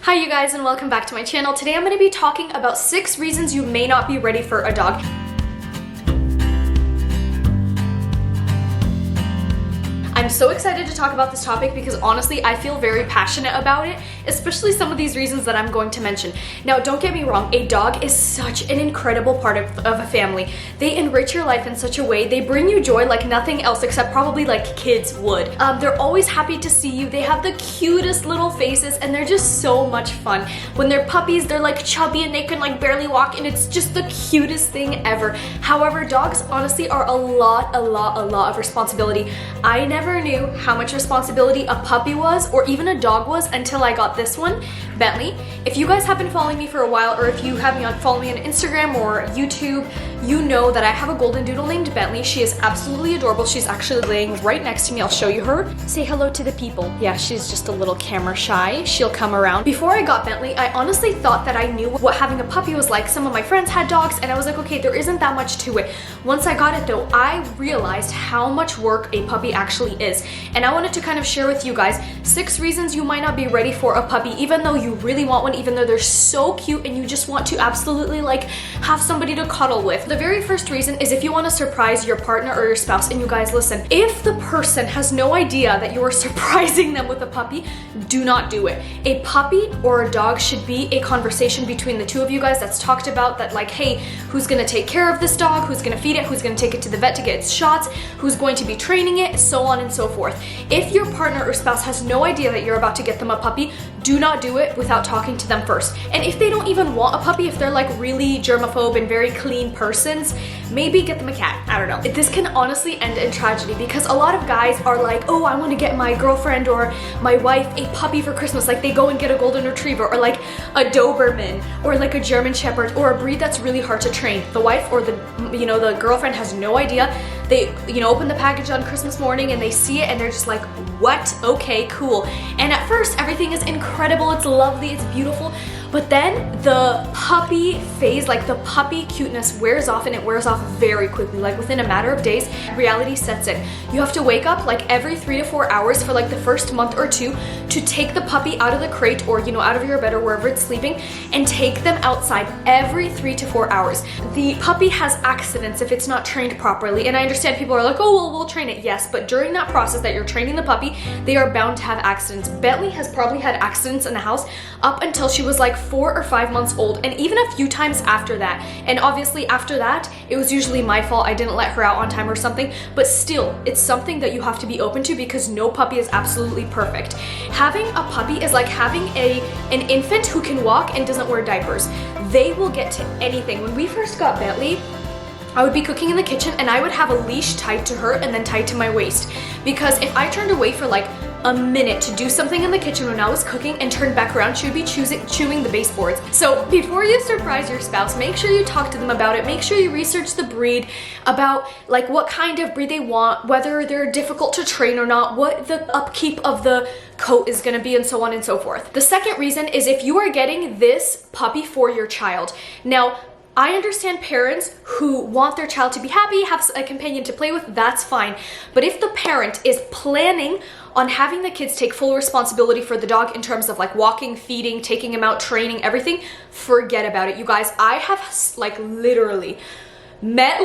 Hi you guys and welcome back to my channel. Today I'm going to be talking about 6 reasons you may not be ready for a dog. I'm so excited to talk about this topic because honestly I feel very passionate about it, especially some of these reasons that I'm going to mention. Now don't get me wrong, a dog is such an incredible part of a family. They enrich your life in such a way, they bring you joy like nothing else except probably like kids would. They're always happy to see you, they have the cutest little faces and they're just so much fun. When they're puppies they're like chubby and they can like barely walk and it's just the cutest thing ever. However, dogs honestly are a lot of responsibility. I never knew how much responsibility a puppy was or even a dog was until I got this one, Bentley. If you guys have been following me for a while or if you have followed me on Instagram or YouTube, you know that I have a golden doodle named Bentley. She is absolutely adorable. She's actually laying right next to me. I'll show you her. Say hello to the people. Yeah, she's just a little camera shy. She'll come around. Before I got Bentley, I honestly thought that I knew what having a puppy was like. Some of my friends had dogs and I was like, okay, there isn't that much to it. Once I got it though, I realized how much work a puppy actually is. And I wanted to kind of share with you guys 6 reasons you might not be ready for a puppy, even though you really want one, even though they're so cute and you just want to absolutely like have somebody to cuddle with. The very first reason is if you want to surprise your partner or your spouse. And you guys listen, if the person has no idea that you are surprising them with a puppy, do not do it. A puppy or a dog should be a conversation between the two of you guys that's talked about, that like, hey, who's gonna take care of this dog, who's gonna feed it, who's gonna take it to the vet to get its shots, who's going to be training it, so on and so forth. If your partner or spouse has no idea that you're about to get them a puppy, do not do it without talking to them first. And if they don't even want a puppy, if they're like really germaphobe and very clean persons, maybe get them a cat. I don't know. This can honestly end in tragedy because a lot of guys are like, oh, I want to get my girlfriend or my wife a puppy for Christmas. Like they go and get a golden retriever or like a Doberman or like a German Shepherd or a breed that's really hard to train. The wife or the girlfriend has no idea. They, open the package on Christmas morning and they see it and they're just like, what? Okay, cool. And at first everything is incredible, it's lovely, it's beautiful. But then the puppy phase, like the puppy cuteness wears off, and it wears off very quickly. Like within a matter of days, reality sets in. You have to wake up like every 3 to 4 hours for like the first month or two to take the puppy out of the crate or, out of your bed or wherever it's sleeping and take them outside every 3 to 4 hours. The puppy has accidents if it's not trained properly. And I understand people are like, oh, well, we'll train it. Yes, but during that process that you're training the puppy, they are bound to have accidents. Bentley has probably had accidents in the house up until she was like 4 or 5 months old, and even a few times after that. And obviously after that, it was usually my fault. I didn't let her out on time or something, but still, it's something that you have to be open to because no puppy is absolutely perfect. Having a puppy is like having an infant who can walk and doesn't wear diapers. They will get to anything. When we first got Bentley, I would be cooking in the kitchen and I would have a leash tied to her and then tied to my waist, because if I turned away for like a minute to do something in the kitchen when I was cooking and turned back around, she would be chewing the baseboards. So before you surprise your spouse, make sure you talk to them about it. Make sure you research the breed, about like what kind of breed they want, whether they're difficult to train or not, what the upkeep of the coat is gonna be, and so on and so forth. The second reason is if you are getting this puppy for your child. Now, I understand parents who want their child to be happy, have a companion to play with, that's fine. But if the parent is planning on having the kids take full responsibility for the dog in terms of like walking, feeding, taking him out, training, everything, forget about it. You guys, I have like literally met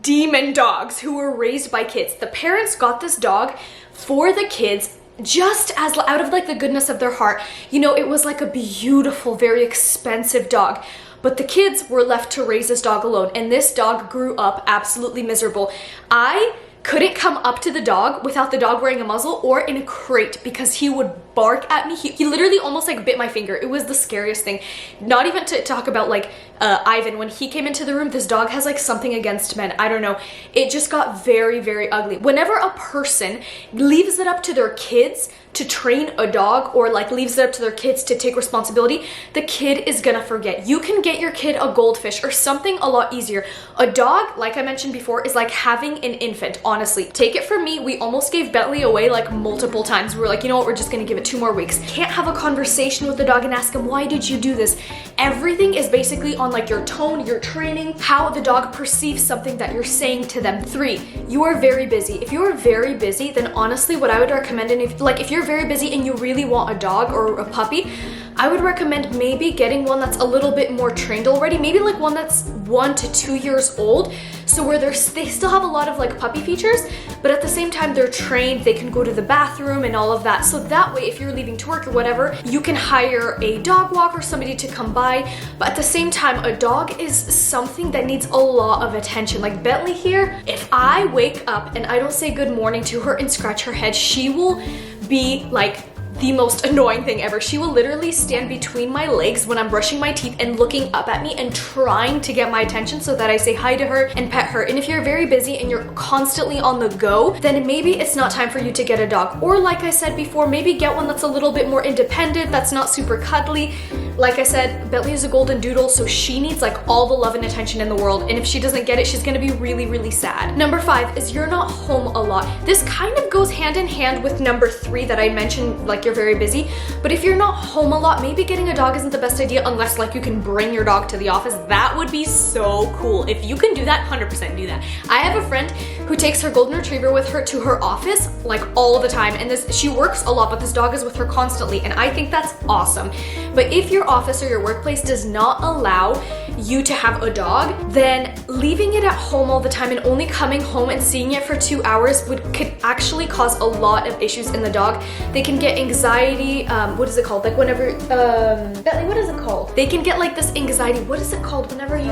demon dogs who were raised by kids. The parents got this dog for the kids just as out of like the goodness of their heart. It was like a beautiful, very expensive dog. But the kids were left to raise this dog alone, and this dog grew up absolutely miserable. I couldn't come up to the dog without the dog wearing a muzzle or in a crate because he would bark at me. He literally almost like bit my finger. It was the scariest thing. Not even to talk about like Ivan, when he came into the room, this dog has like something against men. I don't know. It just got very, very ugly. Whenever a person leaves it up to their kids to train a dog or like leaves it up to their kids to take responsibility, the kid is gonna forget. You can get your kid a goldfish or something a lot easier. A dog, like I mentioned before, is like having an infant, honestly. Take it from me, we almost gave Bentley away like multiple times. We were like, you know what, we're just gonna give it 2 more weeks. Can't have a conversation with the dog and ask him, why did you do this? Everything is basically on like your tone, your training, how the dog perceives something that you're saying to them. 3, you are very busy. If you are very busy, then honestly what I would recommend, and if you're very busy and you really want a dog or a puppy, I would recommend maybe getting one that's a little bit more trained already, maybe like one that's 1 to 2 years old, so where they still have a lot of like puppy features, but at the same time they're trained, they can go to the bathroom and all of that. So that way, if you're leaving to work or whatever, you can hire a dog walker, somebody to come by. But at the same time, a dog is something that needs a lot of attention. Like Bentley here, if I wake up and I don't say good morning to her and scratch her head, she will be like the most annoying thing ever. She will literally stand between my legs when I'm brushing my teeth and looking up at me and trying to get my attention so that I say hi to her and pet her. And if you're very busy and you're constantly on the go, then maybe it's not time for you to get a dog. Or like I said before, maybe get one that's a little bit more independent, that's not super cuddly. Like I said, Bentley is a golden doodle, so she needs like all the love and attention in the world. And if she doesn't get it, she's gonna be really, really sad. Number 5 is you're not home a lot. This kind of goes hand in hand with number 3 that I mentioned, like you're very busy. But if you're not home a lot, maybe getting a dog isn't the best idea unless like you can bring your dog to the office. That would be so cool. If you can do that, 100% do that. I have a friend who takes her golden retriever with her to her office like all the time. And she works a lot, but this dog is with her constantly. And I think that's awesome. But if your office or your workplace does not allow you to have a dog, then leaving it at home all the time and only coming home and seeing it for 2 hours could actually cause a lot of issues in the dog. They can get anxiety, what is it called? Like whenever, Bentley, what is it called? They can get like this anxiety, what is it called whenever you...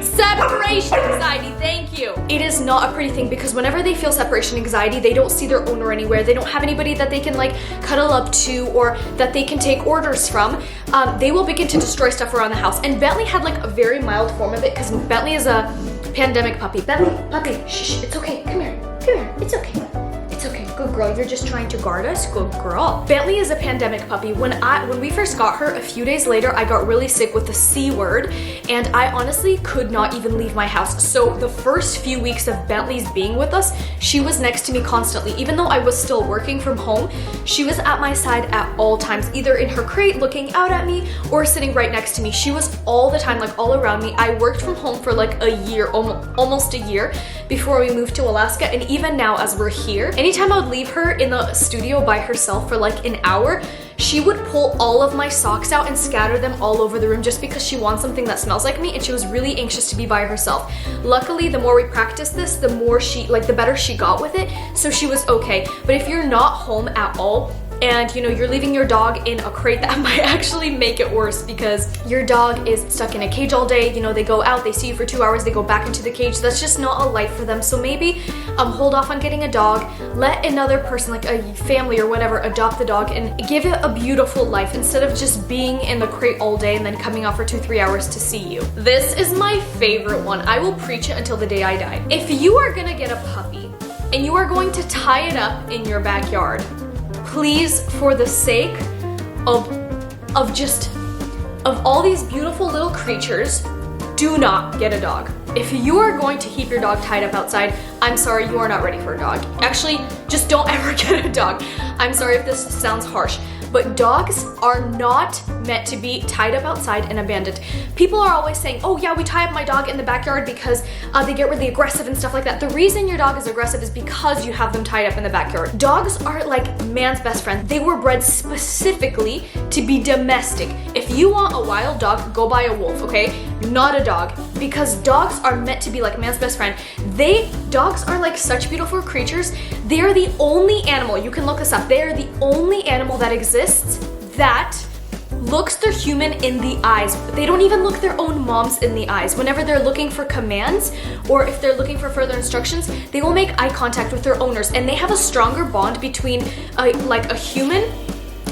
Separation anxiety, thank you. It is not a pretty thing because whenever they feel separation anxiety, they don't see their owner anywhere. They don't have anybody that they can like cuddle up to or that they can take orders from. They will begin to destroy stuff around the house. And Bentley had like a very mild form of it because Bentley is a pandemic puppy. Bentley, puppy, shh, it's okay, come here, it's okay. It's okay, good girl, you're just trying to guard us, good girl. Bentley is a pandemic puppy. When we first got her, a few days later, I got really sick with the C word, and I honestly could not even leave my house. So the first few weeks of Bentley's being with us, she was next to me constantly. Even though I was still working from home, she was at my side at all times, either in her crate looking out at me or sitting right next to me. She was all the time, like all around me. I worked from home for like a year, almost a year, before we moved to Alaska, and even now as we're here, anytime I would leave her in the studio by herself for like an hour, she would pull all of my socks out and scatter them all over the room just because she wants something that smells like me, and she was really anxious to be by herself. Luckily, the more we practiced this, the more the better she got with it, so she was okay. But if you're not home at all, and you know you're leaving your dog in a crate, that might actually make it worse because your dog is stuck in a cage all day. You know, they go out, they see you for 2 hours, they go back into the cage. That's just not a life for them. So maybe hold off on getting a dog, let another person, like a family or whatever, adopt the dog and give it a beautiful life instead of just being in the crate all day and then coming out for 2-3 hours to see you. This is my favorite one. I will preach it until the day I die. If you are gonna get a puppy and you are going to tie it up in your backyard, please, for the sake of all these beautiful little creatures, do not get a dog. If you are going to keep your dog tied up outside, I'm sorry, you are not ready for a dog. Actually, just don't ever get a dog. I'm sorry if this sounds harsh, but dogs are not meant to be tied up outside and abandoned. People are always saying, oh yeah, we tie up my dog in the backyard because they get really aggressive and stuff like that. The reason your dog is aggressive is because you have them tied up in the backyard. Dogs are like man's best friend. They were bred specifically to be domestic. If you want a wild dog, go buy a wolf, okay? Not a dog, because dogs are meant to be like man's best friend. Dogs are like such beautiful creatures. They are the only animal, you can look this up, they are the only animal that exists that looks their human in the eyes. They don't even look their own moms in the eyes. Whenever they're looking for commands or if they're looking for further instructions, they will make eye contact with their owners, and they have a stronger bond between like a human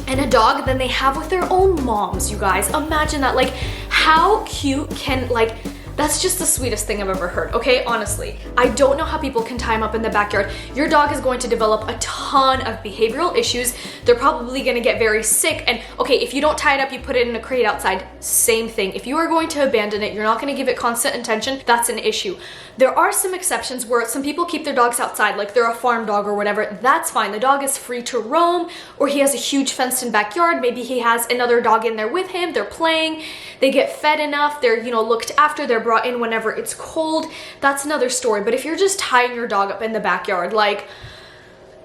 and a dog than they have with their own moms, you guys. Imagine that. Like, how cute can, like, that's just the sweetest thing I've ever heard, okay? Honestly, I don't know how people can tie them up in the backyard. Your dog is going to develop a ton of behavioral issues. They're probably gonna get very sick. And okay, if you don't tie it up, you put it in a crate outside, same thing. If you are going to abandon it, you're not gonna give it constant attention, that's an issue. There are some exceptions where some people keep their dogs outside, like they're a farm dog or whatever, that's fine. The dog is free to roam, or he has a huge fenced-in backyard. Maybe he has another dog in there with him, they're playing, they get fed enough, they're, you know, looked after, they're brought in whenever it's cold. That's another story. But if you're just tying your dog up in the backyard, like,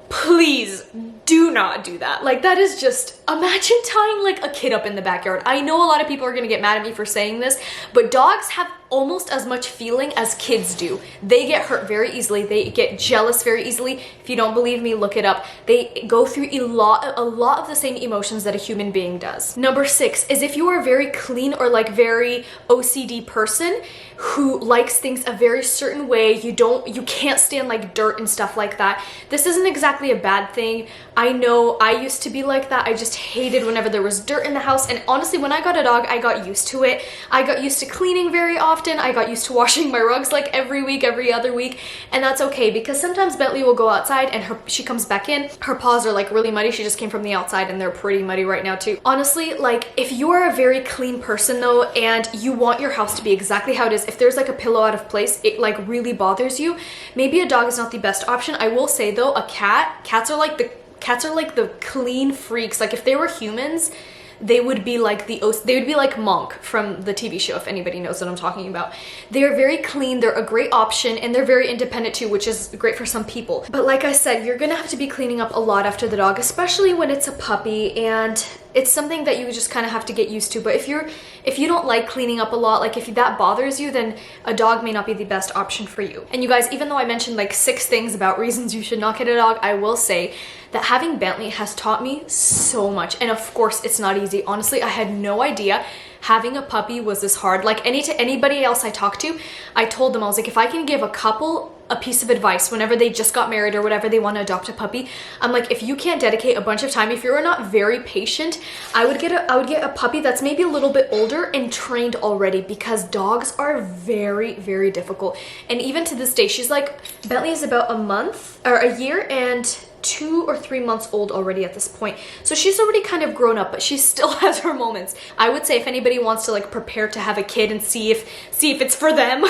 please do not do that. Like, that is just, imagine tying like a kid up in the backyard. I know a lot of people are gonna get mad at me for saying this, but dogs have almost as much feeling as kids do. They get hurt very easily. They get jealous very easily. If you don't believe me, look it up. They go through a lot of the same emotions that a human being does. Number 6 is if you are a very clean or like very OCD person who likes things a very certain way, you can't stand like dirt and stuff like that. This isn't exactly a bad thing. I know I used to be like that. I just hated whenever there was dirt in the house, and honestly, when I got a dog, I got used to it. I got used to cleaning very often. I got used to washing my rugs like every week, every other week, and that's okay because sometimes Bentley will go outside and she comes back in. Her paws are like really muddy. She just came from the outside and they're pretty muddy right now too. Honestly, like if you are a very clean person though and you want your house to be exactly how it is, if there's like a pillow out of place, it like really bothers you, maybe a dog is not the best option. I will say though, cats are like the clean freaks. Like if they were humans, they would be like Monk from the TV show, if anybody knows what I'm talking about. They are very clean, they're a great option, and they're very independent too, which is great for some people. But like I said, you're gonna have to be cleaning up a lot after the dog, especially when it's a puppy, and it's something that you just kind of have to get used to. But if you don't like cleaning up a lot, like if that bothers you, then a dog may not be the best option for you. And you guys, even though I mentioned like 6 things about reasons you should not get a dog, I will say that having Bentley has taught me so much. And of course, it's not easy. Honestly, I had no idea having a puppy was this hard. Like anybody else I talked to, I told them, I was like, if I can give a couple a piece of advice whenever they just got married or whatever, they want to adopt a puppy, I'm like, if you can't dedicate a bunch of time, if you're not very patient, I would get a puppy that's maybe a little bit older and trained already, because dogs are very, very difficult. And even to this day, she's like, Bentley is about a year and 2 or 3 months old already at this point. So she's already kind of grown up, but she still has her moments. I would say if anybody wants to like prepare to have a kid and see if it's for them,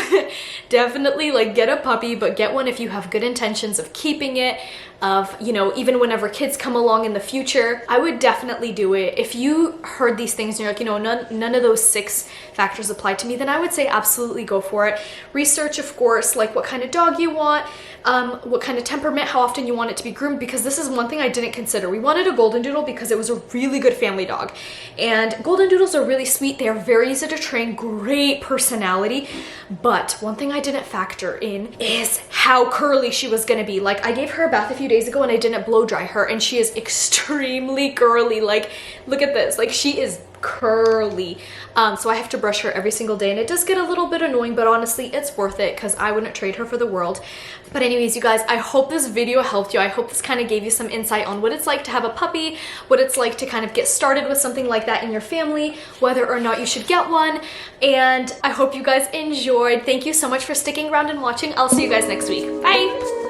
definitely like get a puppy, but get one if you have good intentions of keeping it, of, you know, even whenever kids come along in the future. I would definitely do it. If you heard these things and you're like, you know, none of those 6 factors apply to me, then I would say absolutely go for it. Research, of course, like what kind of dog you want, what kind of temperament, how often you want it to be groomed, because this is one thing I didn't consider. We wanted a golden doodle because it was a really good family dog, and golden doodles are really sweet. They are very easy to train, great personality, but one thing I didn't factor in is how curly she was gonna be. Like I gave her a bath a few days ago and I didn't blow dry her, and she is extremely curly. Like look at this, like she is curly. So I have to brush her every single day, and it does get a little bit annoying, but honestly it's worth it because I wouldn't trade her for the world. But anyways, you guys, I hope this video helped you. I hope this kind of gave you some insight on what it's like to have a puppy, what it's like to kind of get started with something like that in your family, whether or not you should get one, and I hope you guys enjoyed. Thank you so much for sticking around and watching. I'll see you guys next week. Bye!